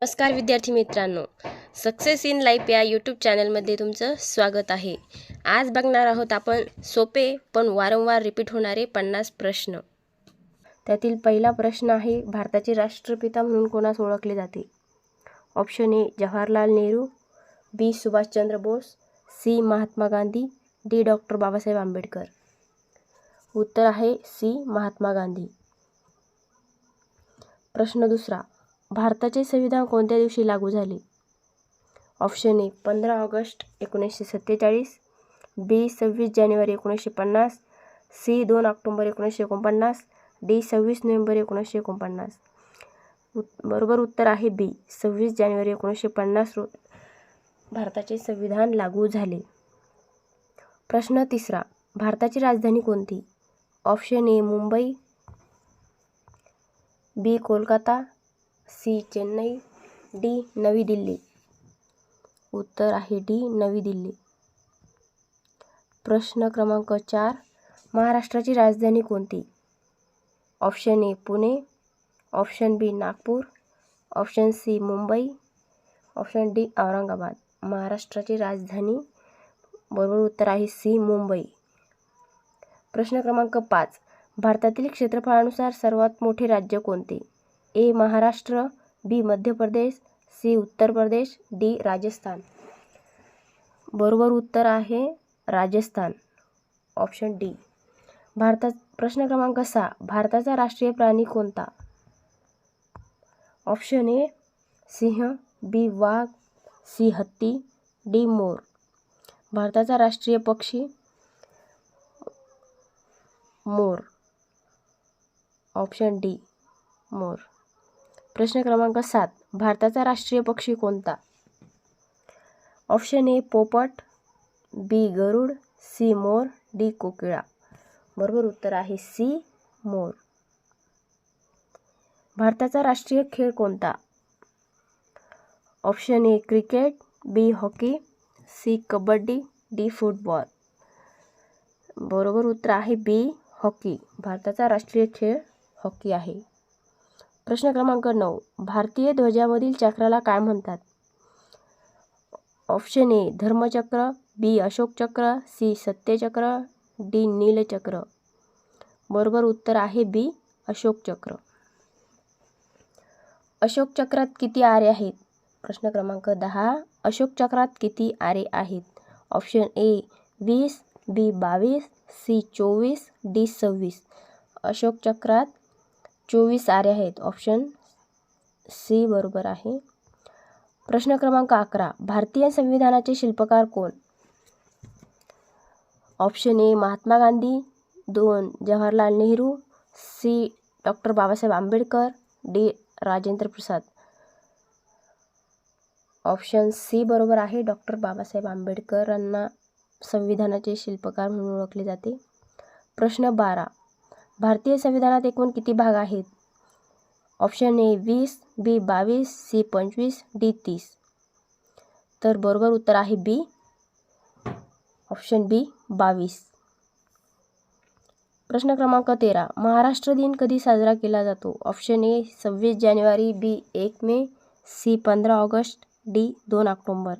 नमस्कार विद्यार्थी मित्रांनो, सक्सेस इन लाईफ या यूट्यूब चॅनलमध्ये तुमचं स्वागत आहे. आज बघणार आहोत आपण सोपे पण वारंवार रिपीट होणारे 50 प्रश्न. त्यातील पहिला प्रश्न आहे, भारताचे राष्ट्रपिता म्हणून कोणास ओळखले जाते? Option A Jawaharlal Nehru, B Subhashchandra Bose, C Mahatma Gandhi, D doctor Babasaheb Ambedkar. उत्तर आहे सी महात्मा गांधी. प्रश्न दुसरा, भारताचे संविधान कोणत्या दिवशी लागू झाले? ऑप्शन ए 15 ऑगस्ट 1947, बी 26 जानेवारी 1950, सी 2 ऑक्टोबर 1949, डी 26 नोव्हेंबर 1949. बरोबर उत्तर आहे बी 26 जानेवारी 1950 रोजी भारताचे संविधान लागू झाले. प्रश्न तिसरा, भारताची राजधानी कोणती? Option A Mumbai, B Kolkata, C Chennai, D Navi Delhi. उत्तर आहे डी नवी दिल्ली. प्रश्न क्रमांक 4, महाराष्ट्राची राजधानी कोणती? Option A Pune, option B Nagpur, option C Mumbai, option D Aurangabad. महाराष्ट्राची राजधानी बरोबर उत्तर आहे सी मुंबई. प्रश्न क्रमांक 5, भारतातील क्षेत्रफळानुसार सर्वात मोठे राज्य कोणते? ए महाराष्ट्र, बी मध्य प्रदेश, सी उत्तर प्रदेश, डी राजस्थान. बरोबर उत्तर आहे राजस्थान, ऑप्शन डी. प्रश्न क्रमांक 6, भारताचा राष्ट्रीय प्राणी कोणता? ऑप्शन ए सिंह, बी वाघ, सी हत्ती, डी मोर. भारताचा राष्ट्रीय पक्षी मोर, ऑप्शन डी मोर. प्रश्न क्रमांक 7, भारताचा राष्ट्रीय पक्षी कोणता? ऑप्शन ए पोपट, बी गरुड, सी मोर, डी कोकिळा. बरोबर उत्तर आहे सी मोर. भारताचा राष्ट्रीय खेळ कोणता? Option A cricket, B hockey, C kabaddi, D football. बरोबर उत्तर आहे बी हॉकी. भारताचा राष्ट्रीय खेळ हॉकी आहे. प्रश्न क्रमांक 9, भारतीय ध्वजामधील चक्राला काय म्हणतात? ऑप्शन ए धर्मचक्र, बी अशोक चक्र, सी सत्यचक्र, डी नीलचक्र. बरोबर उत्तर आहे बी अशोक चक्र. अशोक चक्रात किती आरे आहेत? प्रश्न क्रमांक 10, अशोक चक्रात किती आरे आहेत? Option A 20, B 22, C 24, D 26. Ashok चक्रात 24 आरे आहेत, ऑप्शन सी बरोबर आहे. प्रश्न क्रमांक 11, भारतीय संविधानाचे शिल्पकार कोण? Option A Mahatma Gandhi, 2 Jawaharlal Nehru, C doctor Babasaheb Ambedkar, D Rajendra Prasad. Option C बरोबर आहे, डॉक्टर बाबासाहेब आंबेडकरांना संविधानाचे शिल्पकार म्हणून ओळखले जाते. प्रश्न 12, भारतीय संविधानात एकूण किती भाग आहेत? Option A 20, B 22, C 25, D 30. तर बरोबर उत्तर आहे बी, ऑप्शन बी 22. प्रश्न क्रमांक 13, महाराष्ट्र दिन कधी साजरा केला जातो? ऑप्शन ए 26 जानेवारी, B 1 May, C 15 August, D 2 October.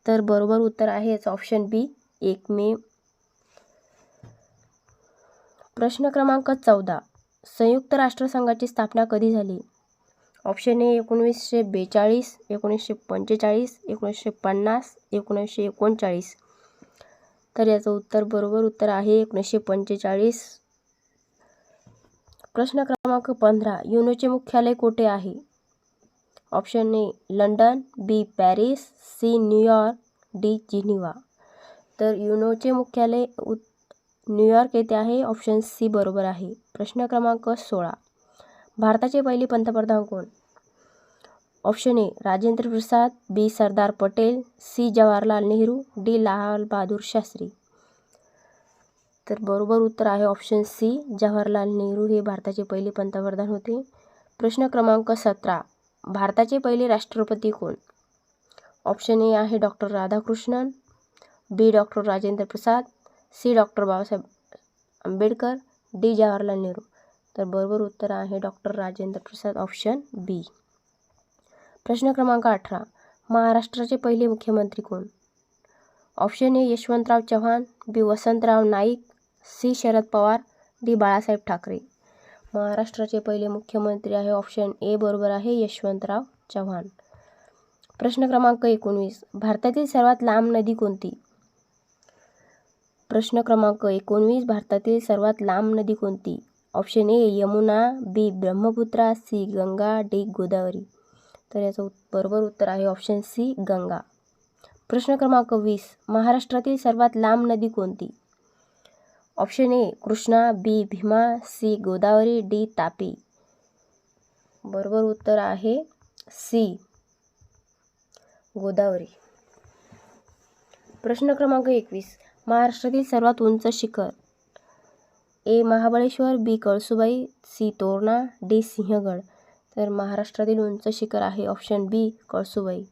तर बरोबर उत्तर आहे ऑप्शन बी 1 मे. प्रश्न क्रमांक 14, संयुक्त राष्ट्रसंघाची स्थापना कधी झाली? ऑप्शन ए 1942, 1945, 1950, 1939. तर याचं उत्तर बरोबर उत्तर आहे 1945. प्रश्न क्रमांक 15, युनोचे मुख्यालय कोठे आहे? Option A London, B Paris, C New York, D Geneva. तर युनोचे मुख्यालय न्यूयॉर्क येथे आहे, ऑप्शन सी बरोबर आहे. प्रश्न क्रमांक 16, भारताचे पहिले पंतप्रधान कोण? Option A Rajendra Prasad, B Sardar Patel, C Jawaharlal Nehru, D Lal Bahadur Shastri. तर बरोबर उत्तर आहे ऑप्शन सी जवाहरलाल नेहरू हे भारताचे पहिले पंतप्रधान होते. प्रश्न क्रमांक 17, भारताचे पहिले राष्ट्रपती कोण? ऑप्शन ए आहे doctor Radhakrishnan, B doctor Rajendra Prasad, C doctor Babasaheb Ambedkar, D Jawaharlal Nehru. तर बरोबर उत्तर आहे doctor Rajendra Prasad, option B. प्रश्न क्रमांक 18. महाराष्ट्राचे पहिले मुख्यमंत्री कोण? Option A Yashwantrao Chavan, B Vasantrao Naik, C Sharad Pawar, D Balasaheb Thackeray. महाराष्ट्राचे पहिले मुख्यमंत्री आहे ऑप्शन ए बरोबर आहे यशवंतराव चव्हाण. प्रश्न क्रमांक 19. भारतातील सर्वात लांब नदी कोणती? प्रश्न क्रमांक 19. भारतातील सर्वात लांब नदी कोणती? Option A Yamuna, B Brahmaputra, C Ganga, D Godavari. तर याचं बरोबर उत्तर आहे ऑप्शन सी गंगा. प्रश्न क्रमांक 20. महाराष्ट्रातील सर्वात लांब नदी कोणती? Option A Krishna, B Bhima, C Godavari, D Tapi. बरोबर उत्तर आहे सी गोदावरी. प्रश्न क्रमांक 21. महाराष्ट्रातील सर्वात उंच शिखर? ए महाबळेश्वर, बी कळसुबाई, सी तोरणा, डी सिंहगड. तर महाराष्ट्रातील उंच शिखर आहे ऑप्शन बी कळसुबाई.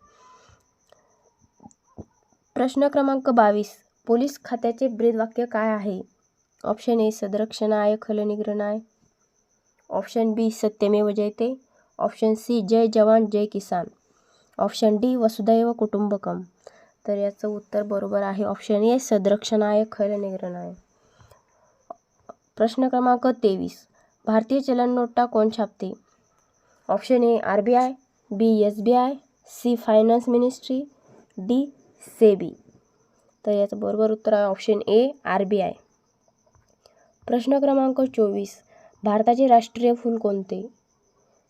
प्रश्न क्रमांक 22. पोलीस खात्याचे ब्रीदवाक्य काय आहे? ऑप्शन ए सदरक्षणाय खलनिग्रहणाय, ऑप्शन बी सत्यमेव जयते, ऑप्शन सी जय जवान जय किसान, ऑप्शन डी वसुधैव कुटुंबकम. तर याचं उत्तर बरोबर आहे ऑप्शन ए सदरक्षणाय खलनिग्रहणाय. प्रश्न क्रमांक 23. भारतीय चलन नोटा कोण छापते? Option A RBI, B SBI, C finance ministry, D SEBI. तर याचं बरोबर उत्तर आहे ऑप्शन ए RBI. प्रश्न क्रमांक 24. भारताचे राष्ट्रीय फूल कोणते?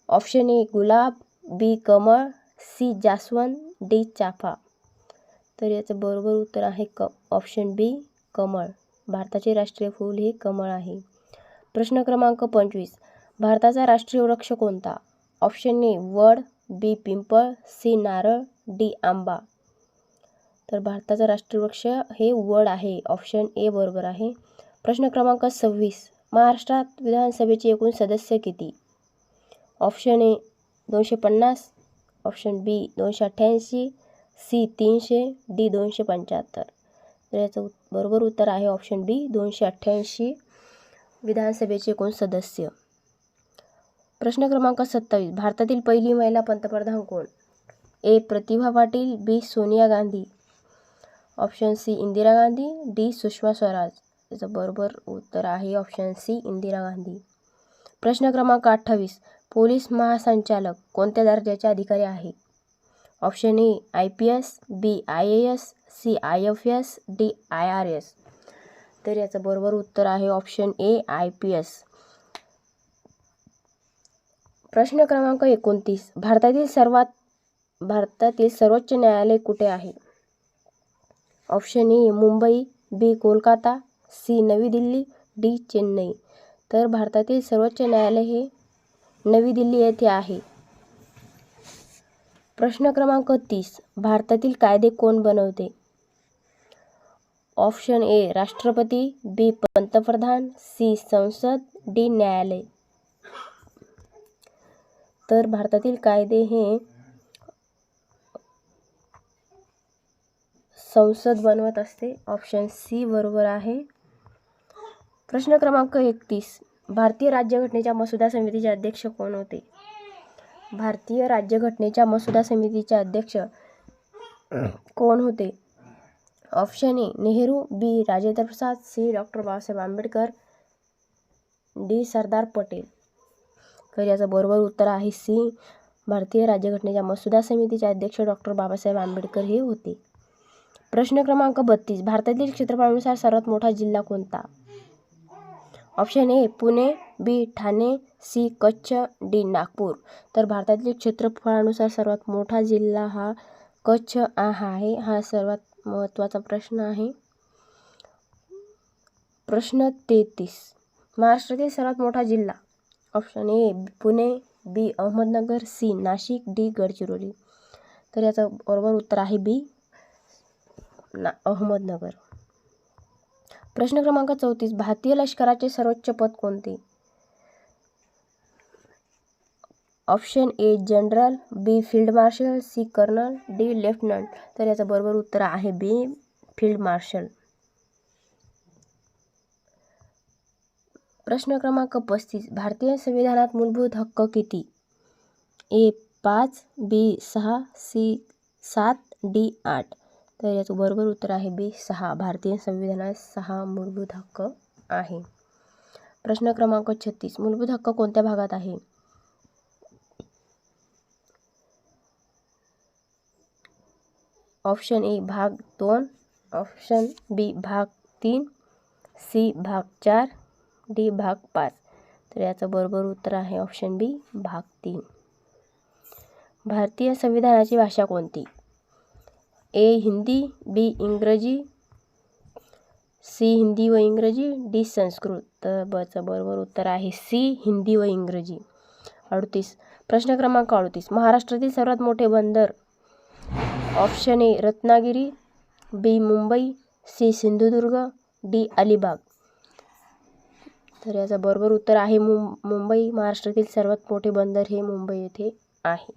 ऑप्शन ए गुलाब, बी कमळ, सी जास्वंद, डी चाफा. तर याचं बरोबर उत्तर आहे ऑप्शन बी कमळ. भारताचे राष्ट्रीय फूल हे कमळ आहे. प्रश्न क्रमांक 25. भारताचा राष्ट्रीय वृक्ष कोणता? ऑप्शन ए वड, बी पिंपळ, सी नारळ, डी आंबा. तर भारताचा राष्ट्रीय वृक्ष हे वड आहे ऑप्शन ए बरोबर आहे. प्रश्न क्रमांक 26. महाराष्ट्रात विधानसभेचे एकूण सदस्य किती? Option A 250, option B 288, C 300, D 275. तर याचं बरोबर उत्तर आहे ऑप्शन बी 288 विधानसभेचे एकूण सदस्य. प्रश्न क्रमांक 27. भारतातील पहिली महिला पंतप्रधान कोण? A Pratibha Patil, B Sonia Gandhi, option C Indira Gandhi, D Sushma Swaraj. याचं बरोबर उत्तर आहे ऑप्शन सी इंदिरा गांधी. प्रश्न क्रमांक 28. पोलीस महासंचालक कोणत्या दर्जाचे अधिकारी आहे? Option A IPS, B IAS, C IFS, D IRS. तर याचं बरोबर उत्तर आहे ऑप्शन ए IPS. प्रश्न क्रमांक 29. भारतातील सर्वोच्च न्यायालय कुठे आहे? Option A Mumbai, B Kolkata, C Navi Delhi, D Chennai. तर भारतातील सर्वोच्च न्यायालय हे नवी दिल्ली येथे आहे. प्रश्न क्रमांक 30. भारतातील कायदे कोण बनवते? ऑप्शन ए राष्ट्रपती, बी पंतप्रधान, सी संसद, डी न्यायालय. तर भारतातील कायदे हे संसद बनवत असते ऑप्शन सी बरोबर आहे. प्रश्न क्रमांक 31. भारतीय राज्यघटनेच्या मसुदा समितीचे अध्यक्ष कोण होते? भारतीय राज्यघटनेच्या मसुदा समितीचे अध्यक्ष कोण होते? Option A Nehru, B Rajendra Prasad, C doctor Babasaheb Ambedkar, D Sardar Patel. तर याचं बरोबर उत्तर आहे सी. भारतीय राज्यघटनेच्या मसुदा समितीचे अध्यक्ष डॉक्टर बाबासाहेब आंबेडकर हे होते. प्रश्न क्रमांक 32. भारतातील क्षेत्रफळानुसार सर्वात मोठा जिल्हा कोणता? Option A Pune, B Thane, C Kutch, D Nagpur. तर भारतातील क्षेत्रफळानुसार सर्वात मोठा जिल्हा हा कच्छ आहे. हा सर्वात महत्त्वाचा प्रश्न आहे. प्रश्न 33. महाराष्ट्रातील सर्वात मोठा जिल्हा? Option A Pune, B Ahmednagar, C Nashik, D Gadchiroli. तर याचं बरोबर उत्तर आहे बी अहमदनगर. प्रश्न क्रमांक 34. भारतीय लष्कराचे सर्वोच्च पद कोणते? Option A general, B field marshal, C colonel, D lieutenant. तर याचं बरोबर उत्तर आहे बी फील्ड मार्शल. प्रश्न क्रमांक 35. भारतीय संविधानात मूलभूत हक्क किती? ए 5, बी 6, सी 7, डी 8. तर याचं बरोबर उत्तर आहे बी 6. भारतीय संविधानात 6 मूलभूत हक्क आहे. प्रश्न क्रमांक 36. मूलभूत हक्क कोणत्या भागात आहे? ऑप्शन ए भाग 2, ऑप्शन बी भाग 3, सी भाग 4, डी भाग 5. तर याचं बरोबर उत्तर आहे ऑप्शन बी भाग 3. भारतीय संविधानाची भाषा कोणती? ए हिंदी, बी इंग्रजी, सी हिंदी व इंग्रजी, डी संस्कृत. तर बचं बरोबर उत्तर आहे सी हिंदी व इंग्रजी. 38. प्रश्न क्रमांक 38. महाराष्ट्रातील सर्वात मोठे बंदर? Option A Ratnagiri, B Mumbai, C Sindhudurg, D Alibag. तर याचं बरोबर उत्तर आहे मुंबई. महाराष्ट्रातील सर्वात मोठे बंदर हे मुंबई येथे आहे.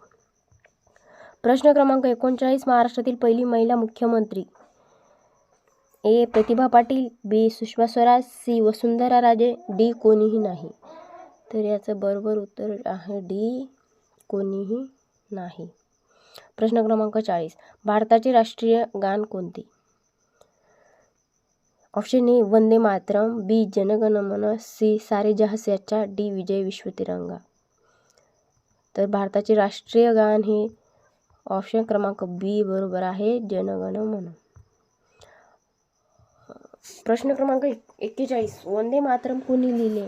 प्रश्न क्रमांक 39. महाराष्ट्रातील पहिली महिला मुख्यमंत्री? ए प्रतिभा पाटील, बी सुषमा स्वराज, सी वसुंधरा राजे, डी कोणीही नाही. तर याचं बरोबर उत्तर आहे डी कोणीही नाही. प्रश्न क्रमांक 40. भारताचे राष्ट्रीय गान कोणते? ऑप्शन ए वंदे मातरम, बी जनगण मन, सी सारे जहाँ से अच्छा, डी विजय विश्व तिरंगा. तर भारताचे राष्ट्रीय गान हे ऑप्शन क्रमांक बी बरोबर आहे जनगण मन. प्रश्न क्रमांक 41. वंदे मातरम कोणी लिहिले?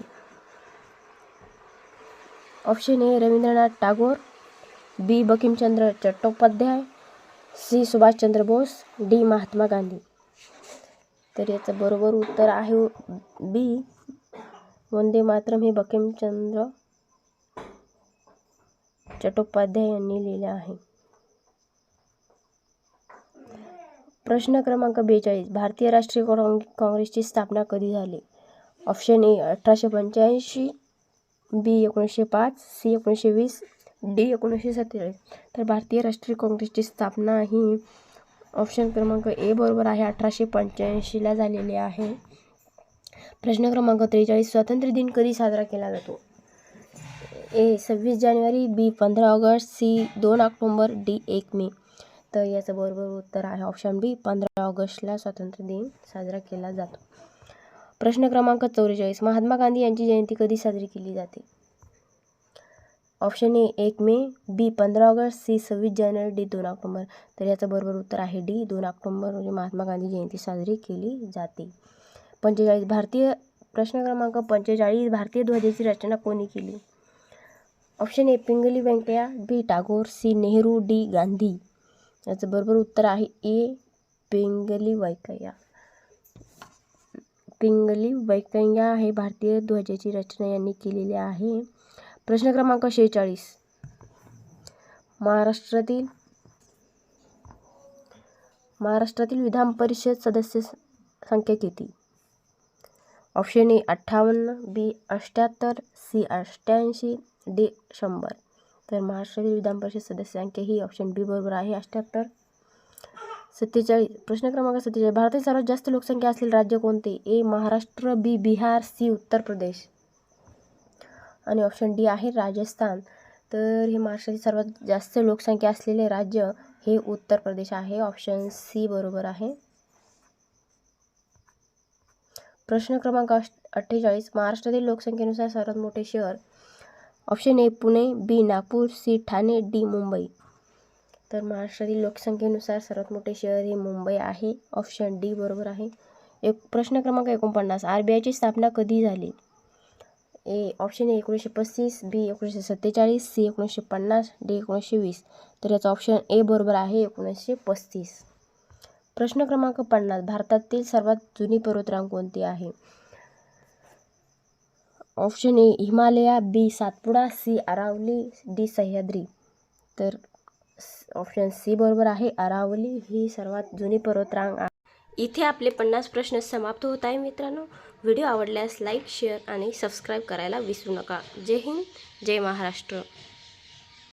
Option A Rabindranath Tagore, B Bankimchandra Chattopadhyay, C Subhashchandra Bose, D Mahatma Gandhi. तर याचं बरोबर उत्तर आहे बी वंदे मातरम हे बंकिमचंद्र चट्टोपाध्याय यांनी लिहिले आहे. प्रश्न क्रमांक 42. भारतीय राष्ट्रीय काँग्रेसची स्थापना कधी झाली? Option A 1885, B 1905, C 1920, D 1947. तर भारतीय राष्ट्रीय काँग्रेसची स्थापना ही ऑप्शन क्रमांक ए बरोबर आहे 1885ला झालेली आहे. प्रश्न क्रमांक 43. स्वातंत्र्य दिन कधी साजरा केला जातो? ए 26 जानेवारी, बी 15 ऑगस्ट, सी 2 ऑक्टोबर, डी 1 मे. तर याचं बरोबर उत्तर आहे ऑप्शन बी 15 ऑगस्टला स्वातंत्र्य दिन साजरा केला जातो. प्रश्न क्रमांक 44. महात्मा गांधी यांची जयंती कधी साजरी केली जाते? Option A 1 May, B 15 August, C 26 जानेवारी, डी 2 ऑक्टोबर. तर याचं बरोबर उत्तर आहे डी 2 ऑक्टोबर म्हणजे महात्मा गांधी जयंती साजरी केली जाते. 45. प्रश्न क्रमांक 45. भारतीय ध्वजाची रचना कोणी केली? Option A Pingali Venkayya, B Tagore, C Nehru, D Gandhi. याचं बरोबर उत्तर आहे ए पिंगली व्यंकय्या. पिंगली व्यंकय्या हे भारतीय ध्वजाची रचना यांनी केलेली आहे. प्रश्न क्रमांक 46. महाराष्ट्रातील विधान परिषद सदस्य संख्या किती? Option A 58, B 78, C 88, D 100. तर महाराष्ट्रातील विधान परिषद सदस्य संख्या ही ऑप्शन बी बरोबर आहे 78. 47. प्रश्न क्रमांक 47. भारतातील सर्वात जास्त लोकसंख्या असलेले राज्य कोणते? ए महाराष्ट्र, बी बिहार, सी उत्तर प्रदेश. आणि ऑप्शन डी आहे राजस्थान. तर हे महाराष्ट्रातील सर्वात जास्त लोकसंख्या असलेले राज्य हे उत्तर प्रदेश आहे. ऑप्शन सी बरोबर आहे. प्रश्न क्रमांक 48. महाराष्ट्रातील लोकसंख्येनुसार सर्वात मोठे शहर? Option A Pune, B Nagpur, C Thane, D Mumbai. तर महाराष्ट्रातील लोकसंख्येनुसार सर्वात मोठे शहर हे मुंबई आहे. ऑप्शन डी बरोबर आहे. प्रश्न क्रमांक 49. RBIची स्थापना कधी झाली? A option A 1935, B 1947, C 1950, D 1920. तर याचा ऑप्शन ए बरोबर आहे 1935. प्रश्न क्रमांक 50. भारतातील सर्वात जुनी पर्वतरांग कोणती आहे? Option A Himalaya, B Satpuda, C Aravalli, D Sahyadri. तर ऑप्शन सी बरोबर आहे अरावली ही सर्वात जुनी पर्वतरांग आहे. इथे आपले 50 प्रश्न समाप्त होत आहे मित्रांनो. व्हिडिओ आवडल्यास लाईक, शेअर आणि सबस्क्राईब करायला विसरू नका. जय हिंद, जय महाराष्ट्र.